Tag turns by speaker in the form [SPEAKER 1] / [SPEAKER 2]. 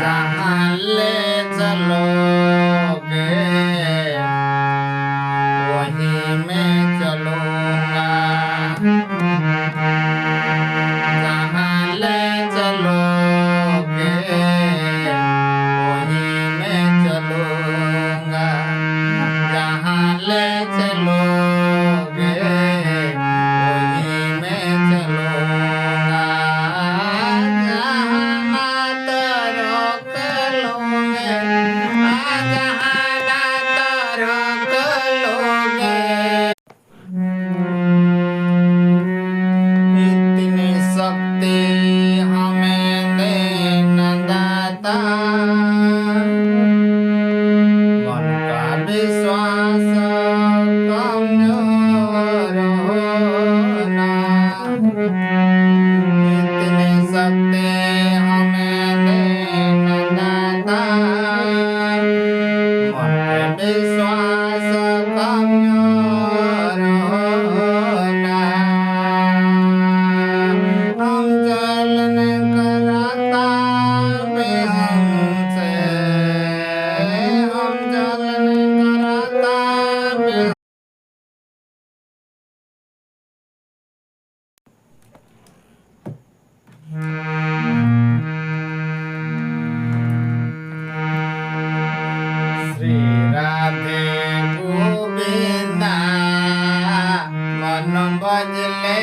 [SPEAKER 1] जहाँ ले चलोगे वहीं मैं चलूँगा। जहाँ ले चलोगे वहीं मैं चलूँगा। जहाँ ले चलोगे वहीं मैं चलूँगा। जहाँ ना तो रोक लूँगे, जहाँ ना तो रोक लूँगे। इतनी शक्ति हमें दे न दाता, मन का विश्वास कमजोर होना। इतनी शक्ति हमें दे न दाता, मन का विश्वास कमजोर होना। हम चलन कराता भी हमसे, हम चलन कराता भी। श्री राधे गोविंदा मन बजले।